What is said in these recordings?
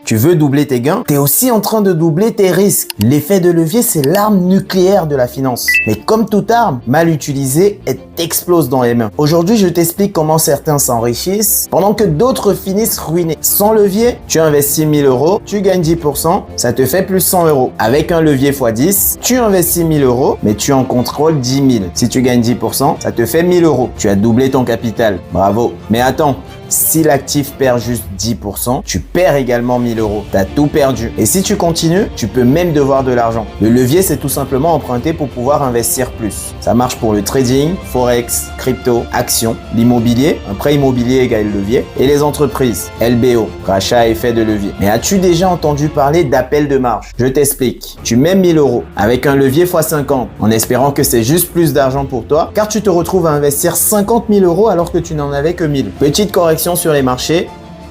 Tu veux doubler tes gains? Tu es aussi en train de doubler tes risques. L'effet de levier, c'est l'arme nucléaire de la finance. Mais comme toute arme, mal utilisée, elle t'explose dans les mains. Aujourd'hui, je t'explique comment certains s'enrichissent pendant que d'autres finissent ruinés. Sans levier, tu investis 1000 euros, tu gagnes 10%, ça te fait plus 100 euros. Avec un levier x10, tu investis 1000 euros, mais tu en contrôles 10 000. Si tu gagnes 10%, ça te fait 1000 euros. Tu as doublé ton capital. Bravo. Mais attends. Si l'actif perd juste 10%, tu perds également 1000 euros. Tu as tout perdu. Et si tu continues, tu peux même devoir de l'argent. Le levier, c'est tout simplement emprunter pour pouvoir investir plus. Ça marche pour le trading, forex, crypto, actions, l'immobilier, un prêt immobilier égale levier, et les entreprises, LBO, rachat à effet de levier. Mais as-tu déjà entendu parler d'appel de marge? Je t'explique. Tu mets 1000 euros avec un levier x50 en espérant que c'est juste plus d'argent pour toi, car tu te retrouves à investir 50 000 euros alors que tu n'en avais que 1000. Petite correction sur les marchés,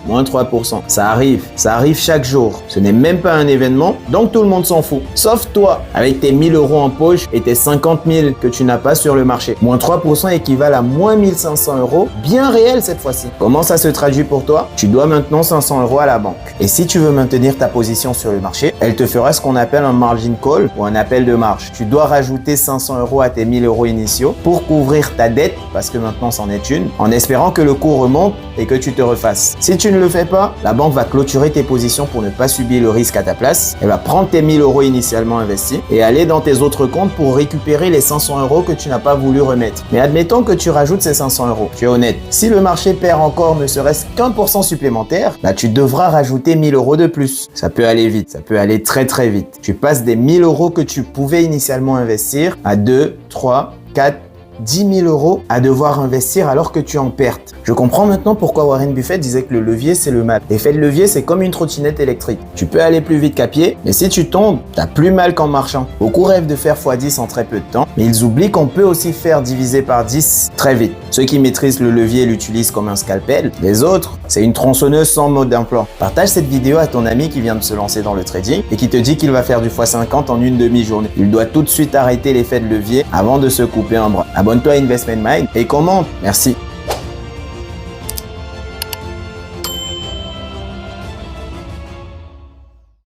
moins 3%. Ça arrive chaque jour. Ce n'est même pas un événement, donc tout le monde s'en fout. Sauf toi, avec tes 1000 euros en poche et tes 50 000 que tu n'as pas sur le marché. Moins 3% équivalent à moins 1500 euros, bien réel cette fois-ci. Comment ça se traduit pour toi? Tu dois maintenant 500 euros à la banque. Et si tu veux maintenir ta position sur le marché, elle te fera ce qu'on appelle un margin call ou un appel de marge. Tu dois rajouter 500 euros à tes 1000 euros initiaux pour couvrir ta dette, parce que maintenant c'en est une, en espérant que le cours remonte et que tu te refasses. Si tu ne le fais pas, la banque va clôturer tes positions pour ne pas subir le risque à ta place. Elle va prendre tes 1000 euros initialement investis et aller dans tes autres comptes pour récupérer les 500 euros que tu n'as pas voulu remettre. Mais admettons que tu rajoutes ces 500 euros. Tu es honnête. Si le marché perd encore ne serait-ce qu'1% supplémentaire, là tu devras rajouter 1000 euros de plus. Ça peut aller vite, ça peut aller très très vite. Tu passes des 1000 euros que tu pouvais initialement investir à 2, 3, 4, 10 000 euros à devoir investir alors que tu es en perte. Je comprends maintenant pourquoi Warren Buffett disait que le levier c'est le mal. L'effet de levier c'est comme une trottinette électrique. Tu peux aller plus vite qu'à pied, mais si tu tombes, t'as plus mal qu'en marchant. Beaucoup rêvent de faire x10 en très peu de temps, mais ils oublient qu'on peut aussi faire diviser par 10 très vite. Ceux qui maîtrisent le levier l'utilisent comme un scalpel. Les autres, c'est une tronçonneuse sans mode d'implant. Partage cette vidéo à ton ami qui vient de se lancer dans le trading et qui te dit qu'il va faire du x50 en une demi-journée. Il doit tout de suite arrêter l'effet de levier avant de se couper un bras. Abonne-toi à Investment Mind et commente. Merci.